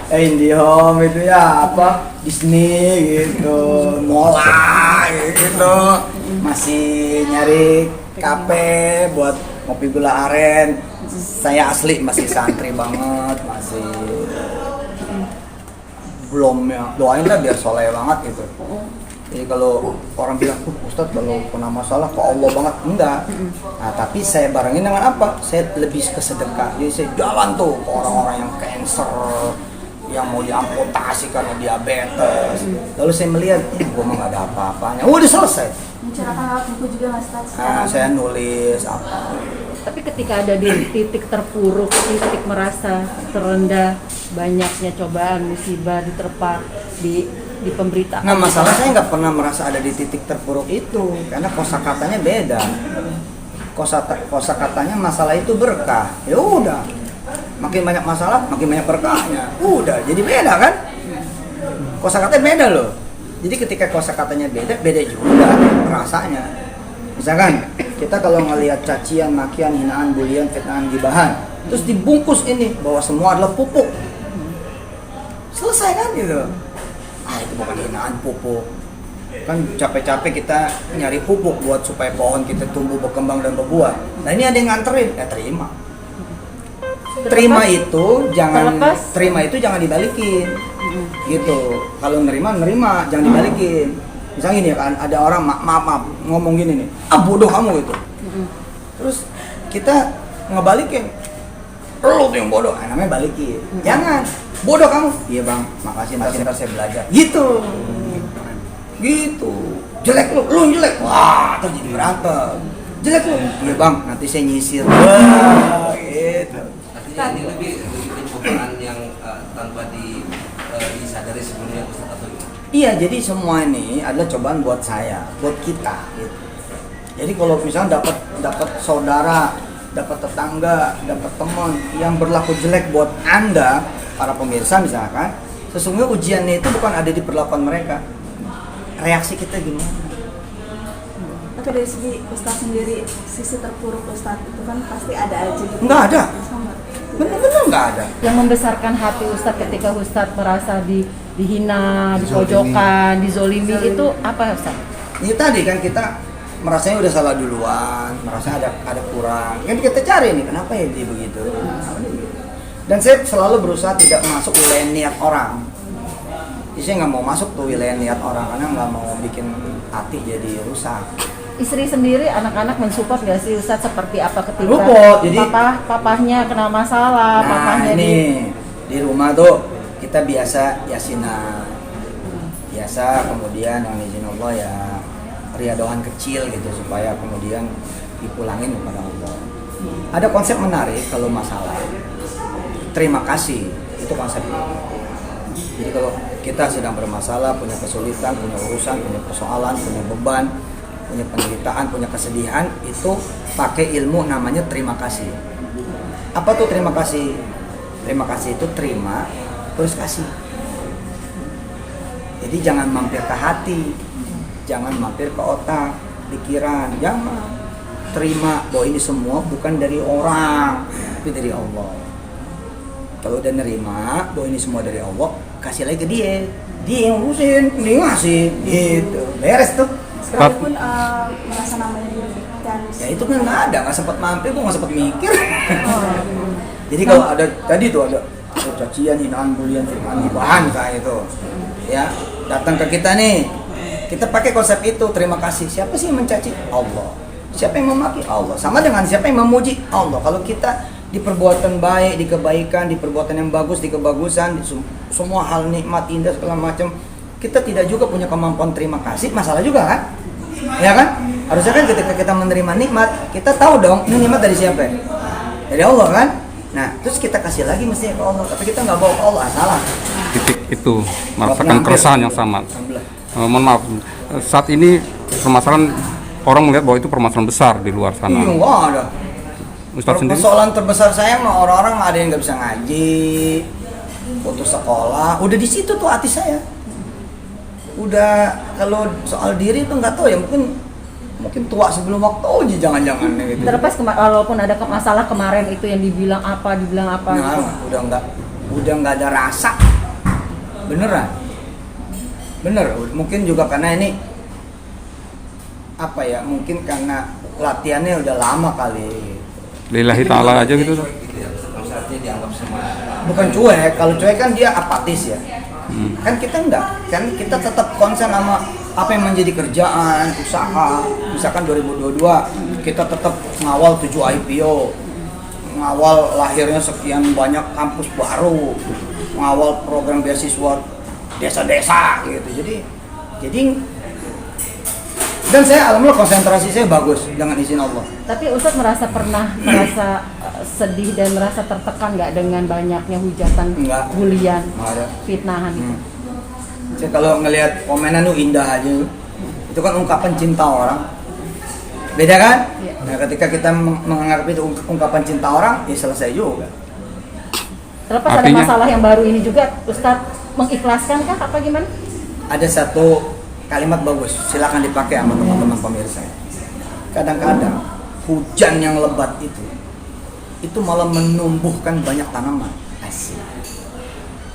IndiHome itu ya apa Disney gitu, Mola gitu, masih nyari kafe buat ngopi gula aren. Saya asli masih santri banget, masih belum ya, doain lah biar soleh banget gitu. Jadi kalau orang bilang, Ustadz kalau pernah masalah ke Allah banget, enggak. Nah tapi saya barengin dengan apa? Saya lebih ke sedekah. Jadi saya jalan tuh ke orang-orang yang cancer, yang mau diamputasi karena diabetes. Lalu saya melihat, gue mah gak ada apa-apanya. Udah selesai. Mencerahkan alat buku juga nggak Ustadz? Nah, saya nulis apa. Tapi ketika ada di titik terpuruk, titik merasa terendah, banyaknya cobaan, musibah diterpa di pemberitaan. Nah masalah saya nggak pernah merasa ada di titik terpuruk itu, karena kosakatanya beda. Kosakatanya masalah itu berkah. Ya udah, makin banyak masalah, makin banyak berkahnya. Udah, jadi beda kan? Kosakatanya beda loh. Jadi ketika kosakatanya beda, beda juga rasanya. Misalkan kita kalau ngelihat cacian, makian, hinaan, bulian, fitnahan, gibahan, terus dibungkus ini bahwa semua adalah pupuk. Selesai kan gitu. Ah itu bukan hinaan, pupuk. Kan capek-capek kita nyari pupuk buat supaya pohon kita tumbuh, berkembang dan berbuah. Nah ini ada yang nganterin, ya terima. Terima itu jangan dibalikin. Gitu. Kalau nerima jangan dibalikin. Misalnya gini kan, ada orang maaf ngomong gini nih, bodoh kamu gitu. Terus kita ngebalikin, lu tuh yang bodoh, namanya balikin. Jangan, bodoh kamu. Iya bang, makasih ntar saya belajar. Gitu. Jelek lu jelek. Wah, terus jadi berantem. Jelek lu. Iya bang, nanti saya nyisir. Wah, gitu. Artinya ini lebih pencobaan yang tanpa disadari sebelumnya Ustaz atau gimana? Iya, jadi semua ini adalah cobaan buat saya, buat kita gitu. Jadi kalau misalnya dapat saudara, dapat tetangga, dapat teman yang berlaku jelek buat Anda, para pemirsa misalkan, sesungguhnya ujiannya itu bukan ada di perlakuan mereka. Reaksi kita gimana? Tapi dari segi Ustadz sendiri, sisi terpuruk Ustadz itu kan pasti ada aja gitu. Nggak ada. Bener-bener nggak ada. Yang membesarkan hati Ustadz ketika Ustadz merasa dihina, dipojokan, dizolimi itu apa Ustadz? Ini tadi kan kita merasanya udah salah duluan, merasa ada kurang. Kan kita cari nih kenapa ya dia begitu. Dan saya selalu berusaha tidak masuk wilayah niat orang. Jadi saya nggak mau masuk tuh wilayah niat orang karena nggak mau bikin hati jadi rusak. Istri sendiri, anak-anak mensupport nggak sih Ustadz seperti apa ketika Support, jadi papahnya kena masalah, papahnya ini di rumah tuh kita biasa yasinan, biasa kemudian yang izin Allah ya riadohan kecil gitu supaya kemudian dipulangin kepada Allah. Ada konsep menarik kalau masalah terima kasih, itu konsepnya. Jadi kalau kita sedang bermasalah, punya kesulitan, punya urusan, punya persoalan, punya beban, punya penderitaan, punya kesedihan, itu pakai ilmu namanya terima kasih. Apa tuh terima kasih? Terima kasih itu terima terus kasih. Jadi jangan mampir ke hati, jangan mampir ke otak, pikiran, jangan. Terima bahwa ini semua bukan dari orang, tapi dari Allah. Kalau udah nerima bahwa ini semua dari Allah, kasih lagi ke dia yang urusin, dia ngasih, gitu, beres tuh. Sekalipun merasa namanya dirugikan. Ya itu kan nggak sempat mampir, gue nggak sempat mikir. Jadi kalau ada tadi tuh ada cacian, hinaan, bulian, fitnahan, gibahan kayak itu, ya datang ke kita nih, kita pakai konsep itu terima kasih. Siapa sih yang mencaci? Allah. Siapa yang memaki? Allah. Sama dengan siapa yang memuji? Allah. Kalau kita di perbuatan baik, di kebaikan, di perbuatan yang bagus, di kebagusan, di semua hal nikmat, indah segala macam, kita tidak juga punya kemampuan terima kasih, masalah juga kan? Ya kan? Harusnya kan ketika kita menerima nikmat, kita tahu dong ini nikmat dari siapa? Dari Allah kan? Nah, terus kita kasih lagi mestinya ke Allah, tapi kita nggak bawa ke Allah, salah. Titik itu merasakan keresahan yang sama. Mohon maaf, saat ini permasalahan orang melihat bahwa itu permasalahan besar di luar sana. Iya, nggak ada. Ustadz sendiri? Persoalan terbesar saya mah orang-orang ada yang nggak bisa ngaji, putus sekolah, udah di situ tuh hati saya. Udah kalau soal diri itu nggak tahu ya, mungkin mungkin tua sebelum waktu aja jangan-jangan gitu. Terlepas walaupun ada masalah kemarin itu yang dibilang apa gitu. Nah, udah nggak ada rasa, beneran, bener. Mungkin juga karena ini apa ya? Mungkin karena latihannya udah lama kali. Lillahi ta'ala aja gitu. Maksudnya dianggap sama Bukan cuek, kalau cuek kan dia apatis ya. Kan kita enggak, kan kita tetap konsen sama apa yang menjadi kerjaan, usaha. Misalkan 2022 kita tetap ngawal 7 IPO, ngawal lahirnya sekian banyak kampus baru, ngawal program beasiswa desa-desa gitu. Jadi dan saya alhamdulillah konsentrasi saya bagus dengan izin Allah. Tapi Ustadz merasa sedih dan merasa tertekan nggak dengan banyaknya hujatan, Enggak. bulian, Nggak ada. fitnahan itu? Saya kalau ngelihat komenan tuh indah aja. Itu kan ungkapan cinta orang. Beda kan? Iya. Nah, ketika kita menganggap itu ungkapan cinta orang, ya selesai juga. Terlepas ada Artinya- masalah yang baru ini juga, Ustadz mengikhlaskan kah apa gimana? Ada satu kalimat bagus, silakan dipakai sama teman-teman pemirsa. Kadang-kadang hujan yang lebat itu malah menumbuhkan banyak tanaman. Asik.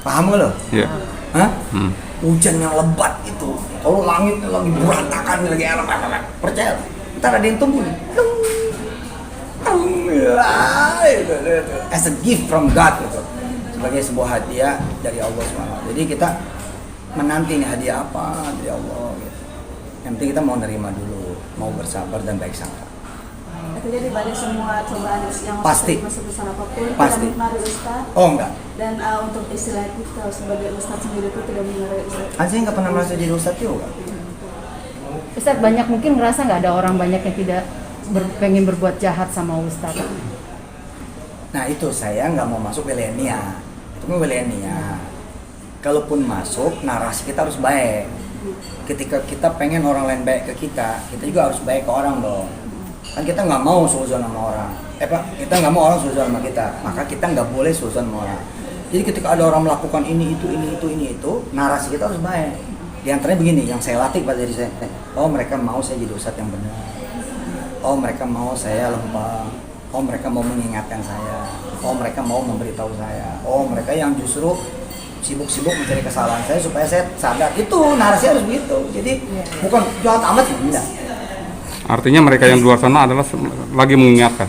Paham gak lo? Iya. Hah? Hujan yang lebat itu, kalau langitnya lagi berantakan, lagi enak, percaya, ntar ada yang tumbuh nih. Tung, tung, ya, itu. As a gift from God gitu. Sebagai sebuah hadiah dari Allah SWT. Jadi kita menanti nih hadiah apa dari Allah gitu. Yang penting kita mau nerima dulu, mau bersabar dan baik sangka. Artinya di balik semua cobaan yang Pasti. sebesar apapun Pasti. tidak mempengaruhi Ustaz. Oh enggak, Dan untuk istilah kita sebagai Ustaz sendiri itu tidak mempengaruhi Ustaz. kan saya nggak pernah merasa jadi ustadz juga. Ustadz banyak mungkin ngerasa nggak ada orang banyak yang tidak pengen berbuat jahat sama Ustadz. Nah itu saya nggak mau masuk milenia, itu kan milenia. Kalaupun masuk, narasi kita harus baik. Ketika kita pengen orang lain baik ke kita juga harus baik ke orang dong. Kan kita nggak mau suuzon sama orang. Kita nggak mau orang suuzon sama kita. Maka kita nggak boleh suuzon sama orang. Jadi ketika ada orang melakukan ini itu, narasi kita harus baik. Di antaranya begini, yang saya latih pada diri saya. Oh mereka mau saya jadi ustadz yang benar. Oh mereka mau saya lempeng. Oh mereka mau mengingatkan saya. Oh mereka mau memberitahu saya. Oh mereka yang justru sibuk-sibuk mencari kesalahan saya supaya saya sadar. Itu narasi harus begitu. Jadi bukan jahat amat sih, enggak. Artinya mereka yang di luar sana adalah lagi mengingatkan.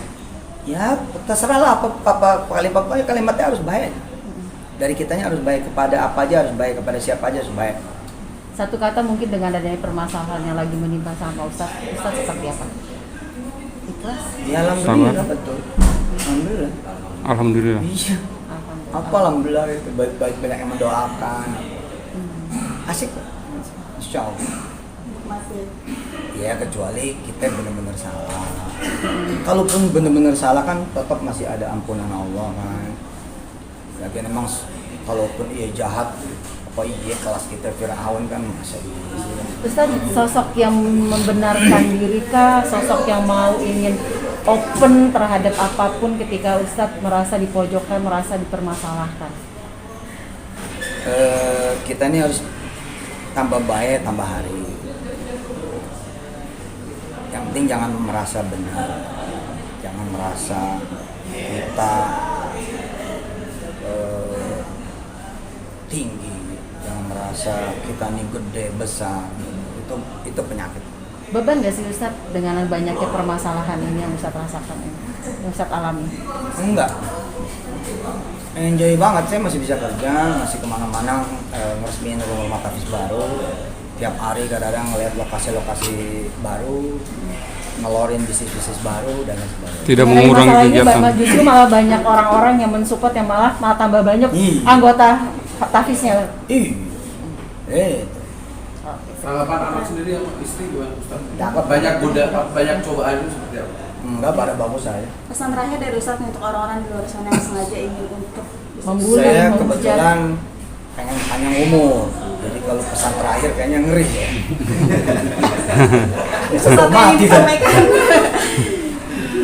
Ya terserah lah apa kalimatnya harus baik. Dari kitanya harus baik, kepada apa aja harus baik, kepada siapa aja harus baik. Satu kata mungkin dengan adanya permasalahan yang lagi menimpa sama Ustadz seperti apa? Ikhlas? Ya alhamdulillah betul. Alhamdulillah. Alhamdulillah. Iya. Alhamdulillah. Apa alhamdulillah itu baik banyak yang mendoakan. Asik. Insya Allah. Masih. Ya kecuali kita benar-benar salah. Kalaupun benar-benar salah kan tetap masih ada ampunan Allah kan. Lagi memang kalaupun ia jahat, apa iya kelas kita Fir'aun kan masa iya. Ustadz, sosok yang membenarkan diri kah? Sosok yang mau ingin open terhadap apapun ketika Ustadz merasa dipojokkan, merasa dipermasalahkan? Kita ini harus tambah baik, tambah hari. Yang penting jangan merasa benar, jangan merasa kita tinggi, jangan merasa kita ini gede besar. Itu penyakit. Beban gak sih Ustadz dengan banyaknya permasalahan ini yang Ustadz rasakan ini, yang Ustadz alami? Enggak. Enjoy banget, saya masih bisa kerja, masih kemana-mana, ngeresmiin rumah tafis baru. Tiap hari kadang-kadang ngeliat lokasi-lokasi baru, ngelorin bisnis-bisnis baru dan lain sebagainya. Tidak Mengenai mengurangi masalah ini kegiatan. justru malah banyak orang-orang yang mensupport yang malah tambah banyak anggota tafisnya. tanggapan anak sendiri sama istri gimana Ustaz? Cakep. Banyak cobaan itu seperti apa? Enggak, pada bagus saya. Pesan terakhir dari Ustaz untuk orang-orang di luar sana yang sengaja ingin untuk Membuli, Saya menghujat. kebetulan pengen panjang umur, jadi kalau pesan terakhir kayaknya ngeri ya. Bisa Ustaz yang mati ingin kan. disampaikan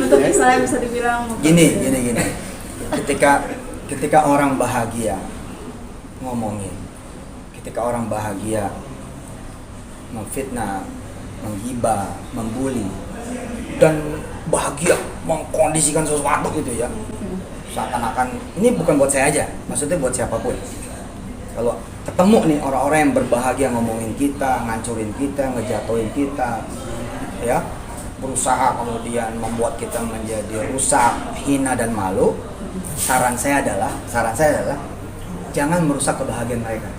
untuk misalnya bisa dibilang Gini. Ketika orang bahagia ngomongin, ketika orang bahagia memfitnah menghibah, membuli, dan bahagia mengkondisikan sesuatu gitu ya. Seakan-akan ini bukan buat saya aja, maksudnya buat siapapun. Kalau ketemu nih orang-orang yang berbahagia ngomongin kita, ngancurin kita, ngejatuhin kita, ya, berusaha kemudian membuat kita menjadi rusak, hina dan malu. Saran saya adalah jangan merusak kebahagiaan mereka.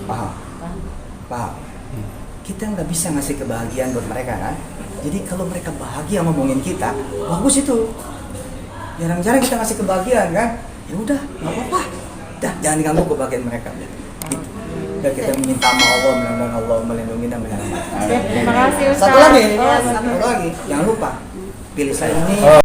Paham? Paham? Kita nggak bisa ngasih kebahagiaan buat mereka kan? Jadi kalau mereka bahagia ngomongin kita, bagus itu. Jarang-jarang kita ngasih kebahagiaan kan? Ya udah, nggak apa-apa. Dah, jangan diganggu kebahagiaan mereka. Gitu. Dan kita minta sama Allah, mudah-mudahan Allah melindungi dan menyelamatkan. Terima kasih Ustaz. Satu lagi, Oh, satu lagi, jangan lupa pilih saya ini.